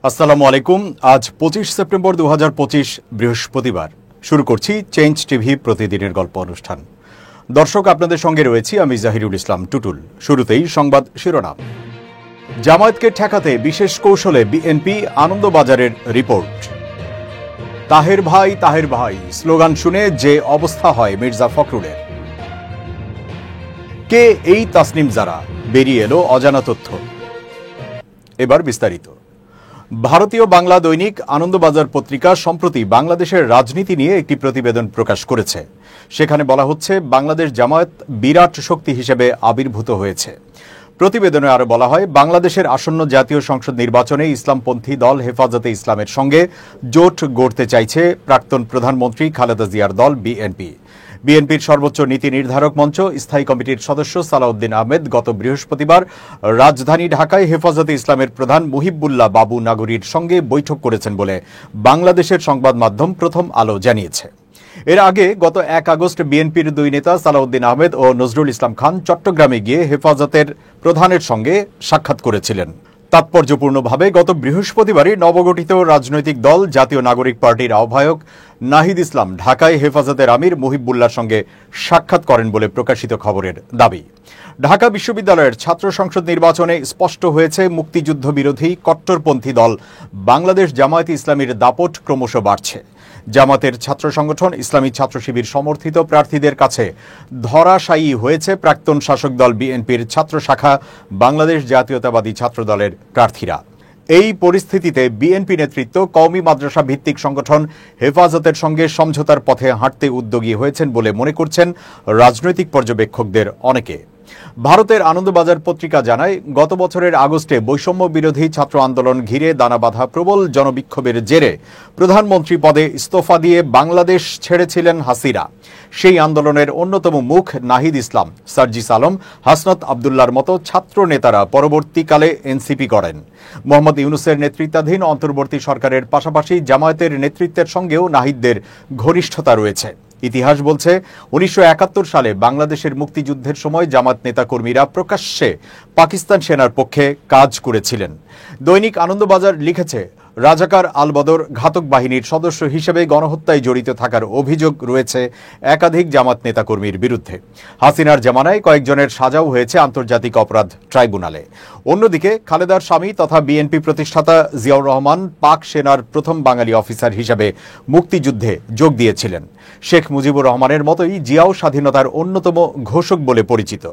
আসসালামু আলাইকুম। আজ 25 সেপ্টেম্বর 2025 বৃহস্পতিবার। শুরু করছি চেঞ্জ টিভি প্রতিদিনের গল্প অনুষ্ঠান। দর্শক, আপনাদের সঙ্গে রয়েছি আমি জাহিরুল ইসলাম টুটুল। শুরুতেই সংবাদ শিরোনাম। জামায়াতকে ঠেকাতে বিশেষ কৌশলে বিএনপি, আনন্দবাজারের রিপোর্ট। তাহের ভাই স্লোগান শুনে যে অবস্থা হয় মির্জা ফখরুলের। কে এই তাসনিম জারা, বেরিয়ে এলো অজানা তথ্য। এবার বিস্তারিত। ভারতীয় বাংলা দৈনিক আনন্দবাজার পত্রিকা সম্প্রতি বাংলাদেশের রাজনীতি নিয়ে একটি প্রতিবেদন প্রকাশ করেছে। সেখানে বলা হচ্ছে, বাংলাদেশ জামায়াত বিরাট শক্তি হিসেবে আবির্ভূত হয়েছে। প্রতিবেদনে আরো বলা হয়, বাংলাদেশের আসন্ন জাতীয় সংসদ নির্বাচনে ইসলামপন্থী দল হেফাজতে ইসলামের সঙ্গে জোট গড়তে চাইছে প্রাক্তন প্রধানমন্ত্রী খালেদা জিয়ার দল বিএনপি। বিএনপির সর্বোচ্চ নীতি নির্ধারক মঞ্চ স্থায়ী কমিটির সদস্য সালাউদ্দিন আহমেদ গত বৃহস্পতিবার রাজধানী ঢাকায় হেফাজতে ইসলামের প্রধান মুহিবুল্লাহ বাবু নাগরীর সঙ্গে বৈঠক করেছেন বলে বাংলাদেশের সংবাদ মাধ্যম প্রথম আলো জানিয়েছে। এর আগে গত 1 আগস্ট বিএনপির দুই নেতা সালাউদ্দিন আহমেদ ও নজরুল ইসলাম খান চট্টগ্রামে গিয়ে হেফাজতের প্রধানের সঙ্গে সাক্ষাৎ করেছিলেন। তাৎপর্যপূর্ণভাবে গত বৃহস্পতিবারই নবগঠিত রাজনৈতিক দল জাতীয় নাগরিক পার্টির আহ্বায়ক নাহিদ ইসলাম ঢাকায় হেফাজতের আমির মুহিবুল্লাহর সঙ্গে সাক্ষাৎ করেন বলে প্রকাশিত খবরের দাবি। ঢাকা বিশ্ববিদ্যালয়ের ছাত্র সংসদ নির্বাচনে স্পষ্ট হয়েছে, মুক্তিযুদ্ধ বিরোধী কট্টরপন্থী দল বাংলাদেশ জামায়াতে ইসলামীর দাপট ক্রমশ বাড়ছে। জামাতের ছাত্র সংগঠন ইসলামী ছাত্র শিবির সমর্থিত প্রার্থীদের কাছে ধরাশায়ী হয়েছে প্রাক্তন শাসক দল বিএনপির ছাত্র শাখা বাংলাদেশ জাতীয়তাবাদী ছাত্র দলের প্রার্থীরা। এই পরিস্থিতিতে বিএনপি নেতৃত্ব কওমি মাদ্রাসা ভিত্তিক সংগঠন হেফাজতের সঙ্গে সমঝোতার পথে হাঁটতে উদ্যোগী হয়েছেন বলে মনে করছেন রাজনৈতিক পর্যবেক্ষকদের অনেকে। ভারতের আনন্দবাজার পত্রিকা জানায়, গত বছরের আগস্টে বৈষম্য বিরোধী ছাত্র আন্দোলন ঘিরে দানা বাঁধা প্রবল জনবিক্ষোভের জেরে প্রধানমন্ত্রী পদে ইস্তফা দিয়ে বাংলাদেশ ছেড়েছিলেন হাসিনা। সেই আন্দোলনের অন্যতম মুখ নাহিদ ইসলাম, সার্জিস আলম, হাসনাত আবদুল্লাহর মতো ছাত্র নেতারা পরবর্তীকালে এনসিপি করেন। মোহাম্মদ ইউনূসের নেতৃত্বাধীন অন্তর্বর্তী সরকারের পাশাপাশি জামায়াতের নেতৃত্বের সঙ্গেও নাহিদদের ঘনিষ্ঠতা রয়েছে। ইতিহাস বলছে, 1971 সালে বাংলাদেশের মুক্তিযুদ্ধের সময় জামাত নেতাকর্মীরা প্রকাশ্যে পাকিস্তান সেনার পক্ষে কাজ করেছিলেন। দৈনিক আনন্দবাজার লিখেছে, রাজাকার আল বদর ঘাতক বাহিনীর সদস্য হিসেবে গণহত্যায় জড়িত থাকার অভিযোগ রয়েছে একাধিক জামাত নেতাকর্মীর বিরুদ্ধে। হাসিনার জামানায় কয়েকজনের সাজাও হয়েছে আন্তর্জাতিক অপরাধ ট্রাইব্যুনালে। অন্যদিকে খালেদার স্বামী তথা বিএনপি প্রতিষ্ঠাতা জিয়াউর রহমান পাক সেনার প্রথম বাঙালি অফিসার হিসেবে মুক্তিযুদ্ধে যোগ দিয়েছিলেন। শেখ মুজিবুর রহমানের মতোই জিয়াও স্বাধীনতার অন্যতম ঘোষক বলে পরিচিত।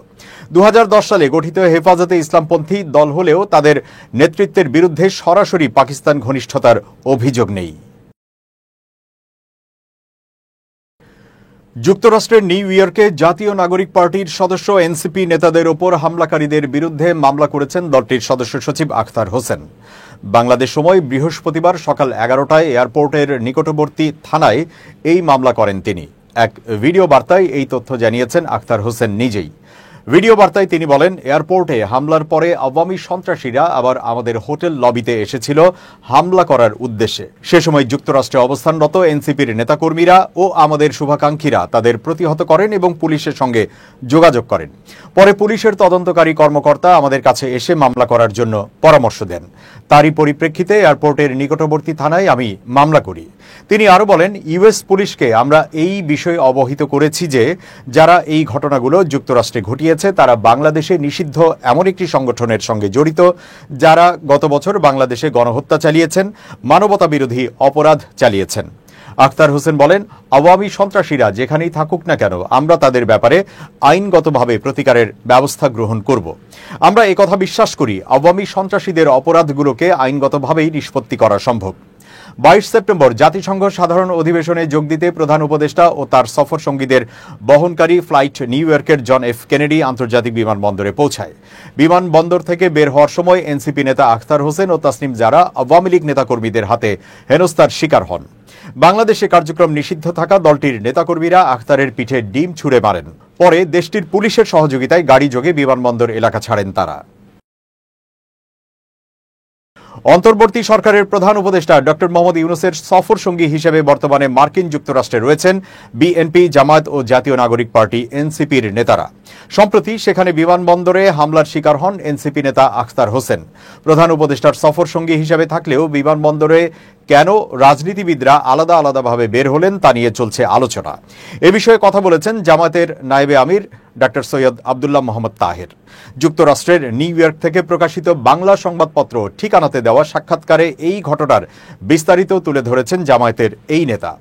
2010 সালে গঠিত হেফাজতে ইসলামপন্থী দল হলেও তাদের নেতৃত্বের বিরুদ্ধে সরাসরি পাকিস্তান ঘনিষ্ঠতার অভিযোগ নেই। যুক্তরাষ্ট্রের নিউ ইয়র্কে জাতীয় নাগরিক পার্টির সদস্য এনসিপি নেতাদের ওপর হামলাকারীদের বিরুদ্ধে মামলা করেছেন দলটির সদস্য সচিব আখতার হোসেন। বাংলাদেশ সময় বৃহস্পতিবার সকাল 11টায় এয়ারপোর্টের নিকটবর্তী থানায় এই মামলা করেন তিনি। এক ভিডিও বার্তায় এই তথ্য জানিয়েছেন আখতার হোসেন নিজেই। ভিডিও বার্তায় তিনি বলেন, এয়ারপোর্টে হামলার পরে আওয়ামী সন্ত্রাসীরা আবার আমাদের হোটেল লবিতে এসেছিল হামলা করার উদ্দেশ্যে। সে সময় যুক্তরাষ্ট্রে অবস্থানরত এনসিপির নেতাকর্মীরা ও আমাদের শুভাকাঙ্ক্ষীরা তাদের প্রতিহত করেন এবং পুলিশের সঙ্গে যোগাযোগ করেন। পরে পুলিশের তদন্তকারী কর্মকর্তা আমাদের কাছে এসে মামলা করার জন্য পরামর্শ দেন। তারই পরিপ্রেক্ষিতে এয়ারপোর্টের নিকটবর্তী থানায় আমি মামলা করি। তিনি আরো বলেন, ইউএস পুলিশকে আমরা এই বিষয়ে অবহিত করেছি যে যারা এই ঘটনাগুলো যুক্তরাষ্ট্রে ঘটিয়েছে তারা বাংলাদেশে নিষিদ্ধ এমন একটি সংগঠনের সঙ্গে জড়িত, যারা গত বছর বাংলাদেশে গণহত্যা চালিয়েছেন, মানবতা বিরোধী অপরাধ চালিয়েছেন। আখতার হোসেন বলেন, আওয়ামী সন্ত্রাসীরা যেখানেই থাকুক না কেন আমরা তাদের ব্যাপারে আইনগতভাবে প্রতিকারের ব্যবস্থা গ্রহণ করব। আমরা একথা বিশ্বাস করি, আওয়ামী সন্ত্রাসীদের অপরাধগুলোকে আইনগতভাবেই নিষ্পত্তি করা সম্ভব। 22 সেপ্টেম্বর জাতিসংঘ সাধারণ অধিবেশনে যোগ দিতে প্রধান উপদেষ্টা ও তার সফর সঙ্গীদের বহনকারী ফ্লাইট নিউ ইয়র্কের জন এফ কেনেডি আন্তর্জাতিক বিমানবন্দরে পৌঁছায়। বিমানবন্দর থেকে বের হওয়ার সময় এনসিপি নেতা আখতার হোসেন ও তাসনিম জারা আওয়ামী লীগ নেতাকর্মীদের হাতে হেনস্থার শিকার হন। বাংলাদেশে কার্যক্রম নিষিদ্ধ থাকা দলটির নেতাকর্মীরা আখতারের পিঠে ডিম ছুঁড়ে মারেন। পরে দেশটির পুলিশের সহযোগিতায় গাড়ি যোগে বিমানবন্দর এলাকা ছাড়েন তারা। অন্তর্বর্তী সরকারের প্রধান উপদেষ্টা ডক্টর মোহাম্মদ ইউনূসের সফর সঙ্গী হিসেবে বর্তমানে মার্কিন যুক্তরাষ্ট্রে রয়েছেন বিএনপি, জামায়াত ও জাতীয় নাগরিক পার্টি এনসিপির নেতারা। সম্প্রতি সেখানে বিমানবন্দরে হামলার শিকার হন এনসিপি নেতা আখতার হোসেন। প্রধান উপদেষ্টার সফর সঙ্গী হিসেবে থাকলেও বিমানবন্দরে কেন রাজনীতিবিদরা আলাদা আলাদাভাবে বের হলেন তা নিয়ে চলছে আলোচনা। এ বিষয়ে কথা বলেছেন জামায়াতের নায়েবে আমির ডক্টর সৈয়দ আব্দুল্লাহ মোহাম্মদ তাহের। যুক্তরাষ্ট্রের নিউ ইয়র্ক থেকে প্রকাশিত বাংলা সংবাদপত্র ঠিকানাতে দেওয়া সাক্ষাৎকারে এই ঘটনার বিস্তারিত তুলে ধরেছেন জামায়াতের এই নেতা।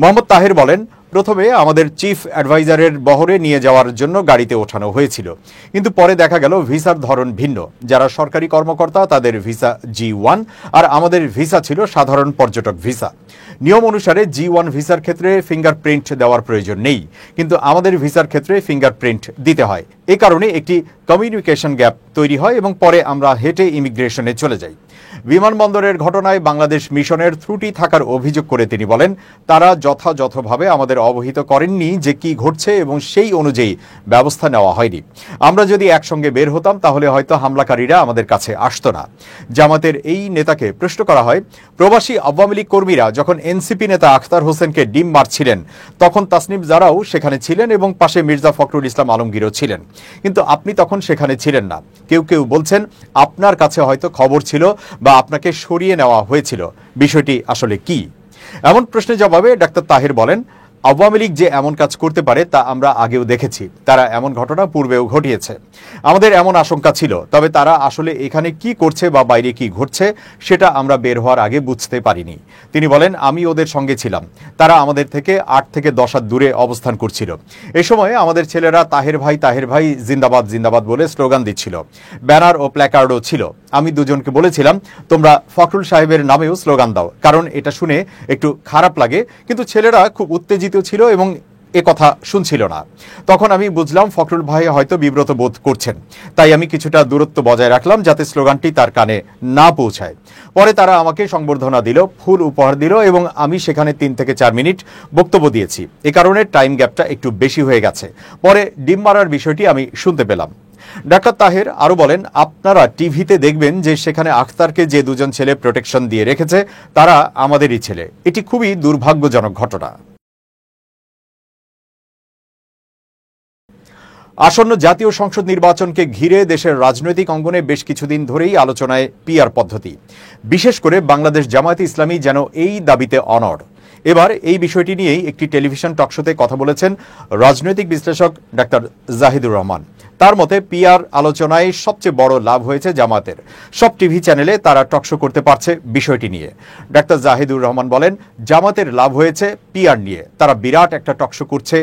মোহাম্মদ তাহের বলেন, প্রথমে আমাদের চিফ অ্যাডভাইজারের বহরে নিয়ে যাওয়ার জন্য গাড়িতে ওঠানো হয়েছিল, কিন্তু পরে দেখা গেল ভিসার ধরন ভিন্ন। যারা সরকারি কর্মকর্তা তাদের ভিসা G1 আর আমাদের ভিসা ছিল সাধারণ পর্যটক ভিসা। নিয়ম অনুসারে G1 ভিসার ক্ষেত্রে ফিঙ্গারপ্রিন্ট দেওয়ার প্রয়োজন নেই, কিন্তু আমাদের ভিসার ক্ষেত্রে ফিঙ্গারপ্রিন্ট দিতে হয়। এ কারণে একটি কমিউনিকেশন গ্যাপ তৈরি হয় এবং পরে আমরা হেঁটে ইমিগ্রেশনে চলে যাই। বিমানবন্দরের ঘটনায় বাংলাদেশ মিশনের ত্রুটি থাকার অভিযোগ করে তিনি বলেন, তারা যথাযথভাবে আমাদের অবহিত করেননি যে কি ঘটছে এবং সেই অনুযায়ী ব্যবস্থা নেওয়া হয়নি। আমরা যদি একসঙ্গে বের হতাম তাহলে হয়তো হামলাকারীরা আমাদের কাছে আসতো না। জামাতের এই নেতাকে প্রশ্ন করা হয়, প্রবাসী আওয়ামী লীগ কর্মীরা যখন এনসিপি নেতা আখতার হোসেনকে ডিম মারছিলেন তখন তাসনিম জারাও সেখানে ছিলেন এবং পাশে মির্জা ফখরুল ইসলাম আলমগীরও ছিলেন, কিন্তু আপনি তখন সেখানে ছিলেন না। কেউ কেউ বলছেন আপনার কাছে হয়তো খবর ছিল বা আপনাকে সরিয়ে নেওয়া হয়েছিল। বিষয়টি আসলে কি? এমন প্রশ্নের জবাবে ডাক্তার তাহের বলেন, আওয়ামী লীগ যে এমন কাজ করতে পারে তা আমরা আগেও দেখেছি। তারা এমন ঘটনা পূর্বেও ঘটিয়েছে। আমাদের এমন আশঙ্কা ছিল, তবে তারা আসলে এখানে কি করছে বা বাইরে কি ঘটছে সেটা আমরা বের হওয়ার আগে বুঝতে পারিনি। তিনি বলেন, আমি ওদের সঙ্গে ছিলাম। তারা আমাদের থেকে 8 থেকে 10 হাত দূরে অবস্থান করছিল। এ সময় আমাদের ছেলেরা তাহের ভাই জিন্দাবাদ জিন্দাবাদ বলে স্লোগান দিচ্ছিল। ব্যানার ও প্ল্যাকার্ডও ছিল। আমি দুজনকে বলেছিলাম, তোমরা ফখরুল সাহেবের নামেও স্লোগান দাও, কারণ এটা শুনে একটু খারাপ লাগে। কিন্তু ছেলেরা খুব উত্তেজিত ছিল এবং এ কথা শুনছিল না। তখন আমি বুঝলাম ফখরুল ভাই হয়তো বিব্রত বোধ করছেন, তাই আমি কিছুটা দূরত্ব বজায় রাখলাম যাতে স্লোগানটি তার কানে না পৌঁছায়। পরে তারা আমাকে সংবর্ধনা দিল, ফুল উপহার দিল এবং আমি সেখানে 3 থেকে 4 মিনিট বক্তব্য দিয়েছি। এ কারণে টাইম গ্যাপটা একটু বেশি হয়ে গেছে। পরে ডিম মারার বিষয়টি আমি শুনতে পেলাম। ডাক্তার তাহের আরো বলেন, আপনারা টিভিতে দেখবেন যে সেখানে আখতারকে যে 2 জন ছেলে প্রোটেকশন দিয়ে রেখেছে তারা আমাদেরই ছেলে। এটি খুবই দুর্ভাগ্যজনক ঘটনা। আসন্ন জাতীয় সংসদ নির্বাচনকে ঘিরে দেশের রাজনৈতিক অঙ্গনে বেশ কিছুদিন ধরেই আলোচনায় পিআর পদ্ধতি। বিশেষ করে বাংলাদেশ জামায়াতে ইসলামী যেন এই দাবিতে অনড়। এবার এই বিষয়টি নিয়েই একটি টেলিভিশন টকশোতে কথা বলেছেন রাজনৈতিক বিশ্লেষক ডাক্তার জাহিদুর রহমান। তার মতে পিআর আলোচনায় সবচেয়ে বড় লাভ হয়েছে জামাতের। সব টিভি চ্যানেলে তারা টকশো করতে পারছে বিষয়টি নিয়ে। ডাক্তার জাহিদুর রহমান বলেন, জামাতের লাভ হয়েছে পিআর নিয়ে। তারা বিরাট একটা টকশো করছে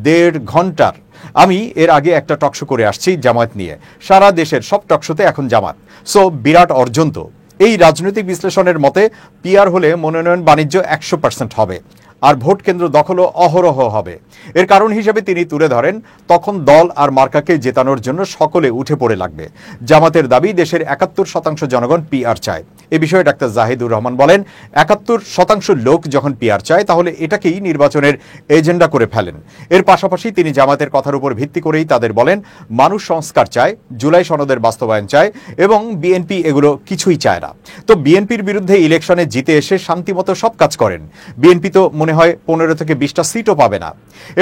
1.5 ঘন্টার। আমি এর আগে একটা টকশো করে আসছি জামায়াত নিয়ে। সারা দেশের সব টকশোতে এখন জামাত। সো বিরাট অর্জন তো। এই রাজনৈতিক বিশ্লেষণের মতে পিআর হলে মনোনয়ন বাণিজ্য 100% হবে আর ভোট কেন্দ্র দখলও অহরহ হবে। এর কারণ হিসেবে তিনি তুলে ধরেন, তখন দল আর মার্কাকে জেতানোর জন্য সকলে উঠে পড়ে লাগবে। জামাতের দাবি দেশের 71% জনগণ পিআর চায়। এ বিষয়ে ডাক্তার জাহিদুর রহমান বলেন, 71% লোক যখন পিআর চায় তাহলে এটাকেই নির্বাচনের এজেন্ডা করে ফেলেন। এর পাশাপাশি তিনি জামাতের কথার উপর ভিত্তি করেই তাদের বলেন, মানুষ সংস্কার চায়, জুলাই সনদের বাস্তবায়ন চায় এবং বিএনপি এগুলো কিছুই চায় না। তো বিএনপির বিরুদ্ধে ইলেকশনে জিতে এসে শান্তিমতো সব কাজ করেন। বিএনপি তো মনে হয় 15 থেকে 20টা সিটও পাবে না।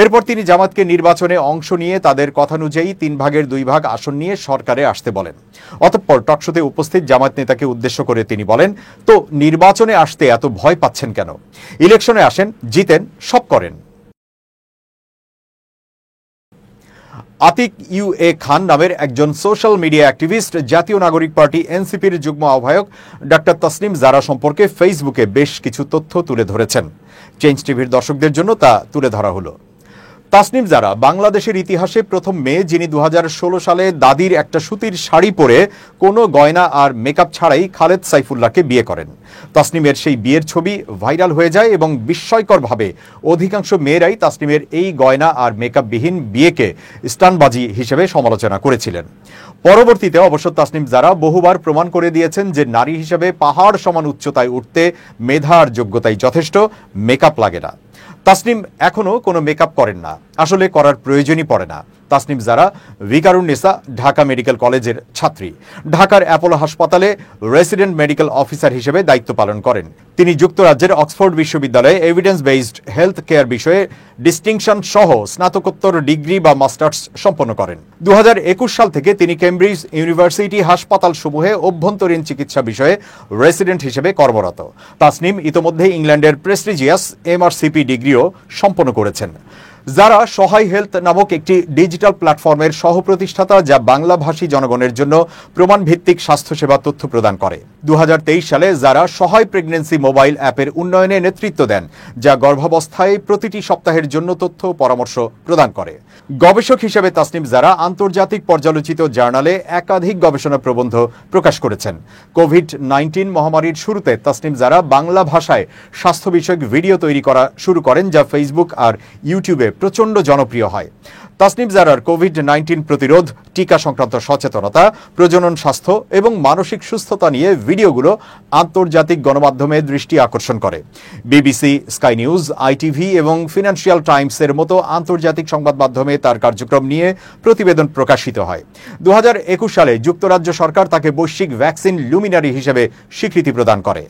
এরপর তিনি জামাতকে নির্বাচনে অংশ নিয়ে তাদের কথানুযায়ী 3 ভাগের 2 ভাগ আসন নিয়ে সরকারে আসতে বলেন। অতঃপর টকশোতে উপস্থিত জামাত নেতাকে উদ্দেশ্য করে তিনি বলেন, তো নির্বাচনে আসতে এত ভয় পাচ্ছেন কেন? ইলেকশনে আসেন, জিতেন, সব করেন। আতিক ইউ.এ. খান নামের একজন সোশ্যাল মিডিয়া অ্যাক্টিভিস্ট জাতীয় নাগরিক পার্টি এনসিপির যুগ্ম আহ্বায়ক ডাক্তার তাসনিম জারা সম্পর্কে ফেসবুকে বেশ কিছু তথ্য তুলে ধরেছেন। চেঞ্জ টিভির দর্শকদের জন্য তা তুলে ধরা হলো। তাসনিম জারা বাংলাদেশের ইতিহাসে প্রথম মেয়ে যিনি 2016 সালে দাদির একটা সুতির শাড়ি পরে কোনো গয়না আর মেকআপ ছাড়াই খালেদ সাইফুল্লাহকে বিয়ে করেন। তাসনিমের সেই বিয়ের ছবি ভাইরাল হয়ে যায় এবং বিস্ময়করভাবে অধিকাংশ মেয়েরাই তাসনিমের এই গয়না আর মেকআপবিহীন বিয়েকে স্টানবাজি হিসেবে সমালোচনা করেছিলেন। পরবর্তীতে অবশ্য তাসনিম জারা বহুবার প্রমাণ করে দিয়েছেন যে নারী হিসেবে পাহাড় সমান উচ্চতায় উঠতে মেধা আর যোগ্যতাই যথেষ্ট, মেকআপ লাগে না। তাসনিম এখনো কোনো মেকআপ করেন না, আসলে করার প্রয়োজনই পড়ে না। তাসনিম জারা ভিকারুন্নিসা ঢাকা মেডিকেল কলেজের ছাত্রী। ঢাকার অ্যাপোলো হাসপাতালে রেসিডেন্ট মেডিকেল অফিসার হিসেবে দায়িত্ব পালন করেন। তিনি যুক্তরাজ্যের অক্সফোর্ড বিশ্ববিদ্যালয়ে এভিডেন্স বেসড হেলথ কেয়ার বিষয়ে ডিস্টিংশন সহ স্নাতকোত্তর ডিগ্রি বা মাস্টার্স সম্পন্ন করেন। 2021 সাল থেকে তিনি কেমব্রিজ ইউনিভার্সিটি হাসপাতালসমূহে অভ্যন্তরীণ চিকিৎসা বিষয়ে রেসিডেন্ট হিসেবে কর্মরত। তাসনিম ইতোমধ্যে ইংল্যান্ডের প্রেস্টিজিয়াস MRCP ডিগ্রিও সম্পন্ন করেছেন। যারা সহায় হেলথ নামক একটি ডিজিটাল প্ল্যাটফর্মের সহ-প্রতিষ্ঠাতা, যা বাংলাভাষী জনগণের জন্য প্রমাণভিত্তিক স্বাস্থ্যসেবা তথ্য প্রদান করে। 2023 সালে যারা সহায় প্রেগন্যান্সি মোবাইল অ্যাপের উন্নয়নে নেতৃত্ব দেন, যা গর্ভাবস্থায় প্রতিটি সপ্তাহের জন্য তথ্য পরামর্শ প্রদান করে। গবেষক হিসেবে তাসনিম জারা আন্তর্জাতিক পর্যালোচিত জার্নালে একাধিক গবেষণা প্রবন্ধ প্রকাশ করেছেন। কোভিড-19 মহামারীর শুরুতে তাসনিম জারা বাংলা ভাষায় স্বাস্থ্য বিষয়ক ভিডিও তৈরি করা শুরু করেন, যা ফেসবুক আর ইউটিউবে প্রচণ্ড জনপ্রিয় হয়। তাসনিম জারার কোভিড-19 প্রতিরোধ, টিকা সংক্রান্ত সচেতনতা, প্রজনন স্বাস্থ্য এবং মানসিক সুস্থতা নিয়ে ভিডিওগুলো আন্তর্জাতিক গণমাধ্যমে দৃষ্টি আকর্ষণ করে। BBC, স্কাই নিউজ, ITV এবং ফিনান্সিয়াল টাইমসের মতো আন্তর্জাতিক সংবাদ মাধ্যমে তার কার্যক্রম নিয়ে প্রতিবেদন প্রকাশিত হয়। 2021 সালে যুক্তরাজ্য সরকার তাকে বৈশ্বিক ভ্যাকসিন লুমিনারি হিসেবে স্বীকৃতি প্রদান করে।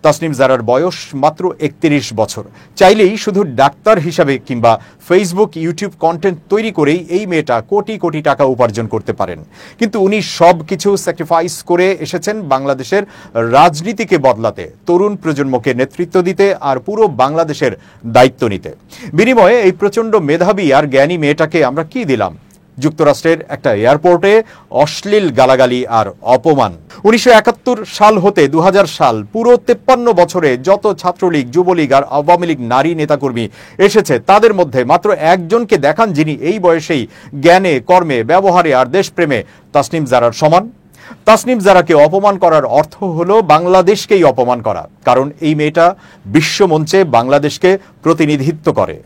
তাসনিম জারার বয়স মাত্র 31 বছর। চাইলেই শুধু ডাক্তার হিসাবে কিংবা ফেসবুক, ইউটিউব কন্টেন্ট তৈরি করেই এই মেয়েটা কোটি কোটি টাকা উপার্জন করতে পারেন। কিন্তু উনি সব কিছু স্যাক্রিফাইস করে এসেছেন বাংলাদেশের রাজনীতিকে বদলাতে, তরুণ প্রজন্মকে নেতৃত্ব দিতে আর পুরো বাংলাদেশের দায়িত্ব নিতে। বিনিময়ে এই প্রচণ্ড মেধাবী আর জ্ঞানী মেয়েটাকে আমরা কি দিলাম? যুক্তরাষ্ট্রের একটা এয়ারপোর্টে অশ্লীল গালাগালি আর অপমান। 1971 সাল হতে 2000 সাল, পুরো 53 বছরে যত ছাত্রলীগ, যুবলীগ আর আওয়ামী লীগ নারী নেতাকর্মী এসেছে, তাদের মধ্যে মাত্র একজনকে দেখান যিনি এই বয়সেই জ্ঞানে, কর্মে, ব্যবহারে আর দেশপ্রেমে তাসনিম জারার সমান। তাসনিম জারাকে অপমান করার অর্থ হলো বাংলাদেশকেই অপমান করা, কারণ এই মেয়েটা বিশ্বমঞ্চে বাংলাদেশকে প্রতিনিধিত্ব করে।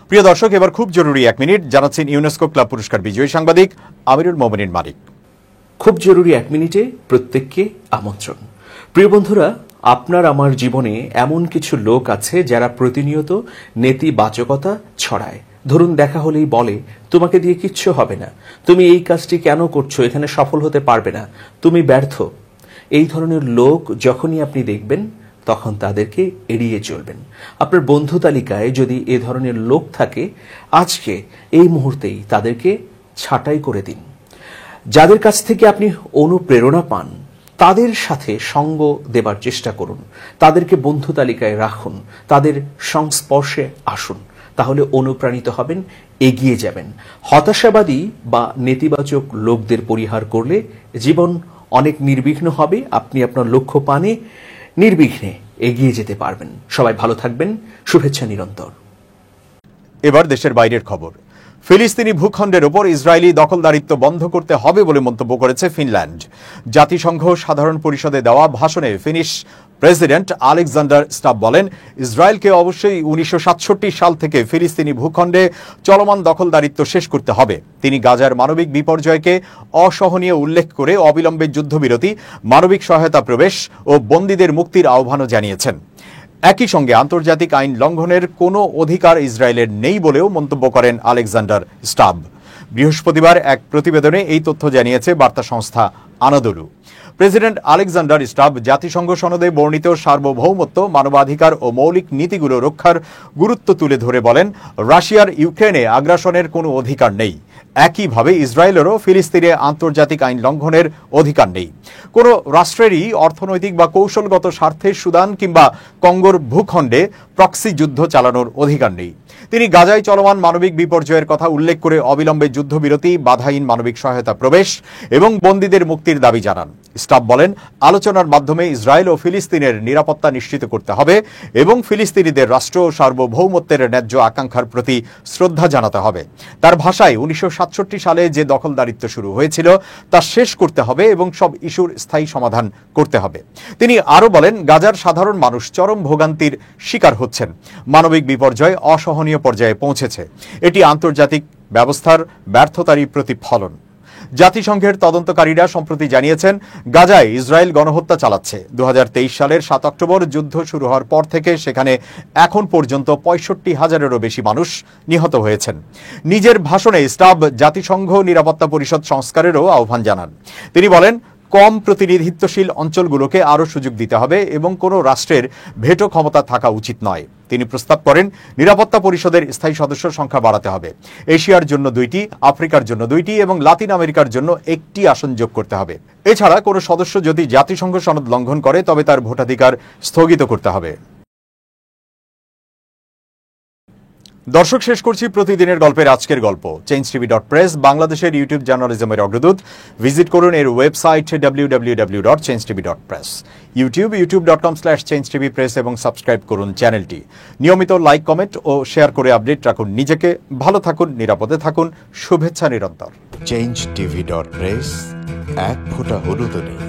প্রিয় দর্শক, এবার খুব জরুরি 1 মিনিট জানাচ্ছেন ইউনেস্কো ক্লাব পুরস্কার বিজয়ী সাংবাদিক আমিরুল মোমিনিন মালিক। খুব জরুরি 1 মিনিটে প্রত্যেককে আমন্ত্রণ। প্রিয় বন্ধুরা, আপনার আমার জীবনে এমন কিছু লোক আছে যারা প্রতিনিয়ত নেতিবাচকতা ছড়ায়। ধরুন, দেখা হলেই বলে, তোমাকে দিয়ে কিচ্ছু হবে না, তুমি এই কাজটি কেন করছো, এখানে সফল হতে পারবে না, তুমি ব্যর্থ। এই ধরনের লোক যখনই আপনি দেখবেন, তখন তাদেরকে এড়িয়ে চলবেন। আপনার বন্ধু তালিকায় যদি এ ধরনের লোক থাকে, আজকে এই মুহূর্তেই তাদেরকে ছাঁটাই করে দিন। যাদের কাছ থেকে আপনি অনুপ্রেরণা পান, তাদের সাথে সঙ্গ দেবার চেষ্টা করুন, তাদেরকে বন্ধু তালিকায় রাখুন, তাদের সংস্পর্শে আসুন। তাহলে অনুপ্রাণিত হবেন, এগিয়ে যাবেন। হতাশাবাদী বা নেতিবাচক লোকদের পরিহার করলে জীবন অনেক নির্বিঘ্ন হবে। আপনি আপনার লক্ষ্য পানে নির্বিঘ্নে এগিয়ে যেতে পারবেন। সবাই ভালো থাকবেন। শুভেচ্ছা নিরন্তর। এবার দেশের বাইরের খবর। ফিলিস্তিনি ভূখণ্ডের ওপর ইসরায়েলি দখলদারিত্ব বন্ধ করতে হবে বলে মন্তব্য করেছে ফিনল্যান্ড। জাতিসংঘ সাধারণ পরিষদে দেওয়া ভাষণে ফিনিশ প্রেসিডেন্ট আলেকজান্ডার স্টাব বলেন, ইসরায়েলকে অবশ্যই 1967 সাল থেকে ফিলিস্তিনি ভূখণ্ডে চলমান দখলদারিত্ব শেষ করতে হবে। তিনি গাজার মানবিক বিপর্যয়কে অসহনীয় উল্লেখ করে অবিলম্বে যুদ্ধবিরতি, মানবিক সহায়তা প্রবেশ ও বন্দীদের মুক্তির আহ্বানও জানিয়েছেন। একই সঙ্গে আন্তর্জাতিক আইন লঙ্ঘনের কোনো অধিকার ইসরায়েলের নেই বলেও মন্তব্য করেন আলেকজান্ডার স্টাব। বৃহস্পতিবার এক প্রতিবেদনে এই তথ্য জানিয়েছে বার্তা সংস্থা আনাদোলু। প্রেসিডেন্ট আলেকজান্ডার স্টাব জাতিসংঘ সনদে বর্ণিত সার্বভৌমত্ব, মানবাধিকার ও মৌলিক নীতিগুলো রক্ষার গুরুত্ব তুলে ধরে বলেন, রাশিয়ার ইউক্রেনে আগ্রাসনের কোনো অধিকার নেই। একইভাবে ইসরায়েলেরও ফিলিস্তিনে আন্তর্জাতিক আইন লঙ্ঘনের অধিকার নেই। কোনো রাষ্ট্রেরই অর্থনৈতিক বা কৌশলগত স্বার্থে সুদান কিংবা কঙ্গোর ভূখণ্ডে প্রক্সি যুদ্ধ চালানোর অধিকার নেই। তিনি গাজায় চলমান মানবিক বিপর্যয়ের কথা উল্লেখ করে অবিলম্বে যুদ্ধবিরতি, বাধাহীন মানবিক সহায়তা প্রবেশ এবং বন্দীদের মুক্তির দাবি জানান। স্টাব বলেন, আলোচনার মাধ্যমে ইসরায়েল ও ফিলিস্তিনের নিরাপত্তা নিশ্চিত করতে হবে এবং ফিলিস্তিনিদের রাষ্ট্র ও সার্বভৌমত্বের ন্যায্য আকাঙ্ক্ষার প্রতি শ্রদ্ধা জানাতে হবে। তার ভাষায় 1967 সালে যে দখলদারিত্ব শুরু হয়েছিল তা শেষ করতে হবে এবং সব ইস্যুর স্থায়ী সমাধান করতে হবে। তিনি আরও বলেন, গাজার সাধারণ মানুষ চরম ভোগান্তির শিকার হচ্ছেন। মানবিক বিপর্যয় অসহনীয় পর্যায়ে পৌঁছেছে। এটি আন্তর্জাতিক ব্যবস্থার ব্যর্থতারই প্রতিফলন। জাতিসংঘের তদন্তকারীরা সম্প্রতি জানিয়েছেন, গাজায় ইসরায়েল গণহত্যা চালাচ্ছে। 2023 সালের 7 অক্টোবর যুদ্ধ শুরু হওয়ার পর থেকে সেখানে এখন পর্যন্ত 65,000-এরও বেশি মানুষ নিহত হয়েছেন। নিজের ভাষণে স্টাব জাতিসংঘ নিরাপত্তা পরিষদ সংস্কারেরও আহ্বান জানান। তিনি বলেন, কম প্রতিনিধিত্বশীল অঞ্চলগুলোকে আরও সুযোগ দিতে হবে এবং কোনো রাষ্ট্রের ভেটো ক্ষমতা থাকা উচিত নয়। তিনি প্রস্তাব করেন, নিরাপত্তা পরিষদের স্থায়ী সদস্য সংখ্যা বাড়াতে হবে। এশিয়ার জন্য 2টি, আফ্রিকার জন্য 2টি এবং লাতিন আমেরিকার জন্য 1টি আসন যোগ করতে হবে। এছাড়া কোনো সদস্য যদি জাতিসংঘ সনদ লঙ্ঘন করে তবে তার ভোটাধিকার স্থগিত করতে হবে। দর্শক, শেষ করছি প্রতিদিনের গল্পের আজকের গল্প। changetv.press বাংলাদেশের ইউটিউব জার্নালিজমের অগ্রদূত। ভিজিট করুন এর ওয়েবসাইট www.changetv.press, ইউটিউব youtube.com/changetvpress এবং সাবস্ক্রাইব করুন চ্যানেলটি। নিয়মিত লাইক, কমেন্ট ও শেয়ার করে আপডেট রাখুন নিজেকে। ভালো থাকুন, নিরাপদে থাকুন। শুভেচ্ছা নিরন্তর। changetv.press, এক ফোঁটা হলুদও নেই।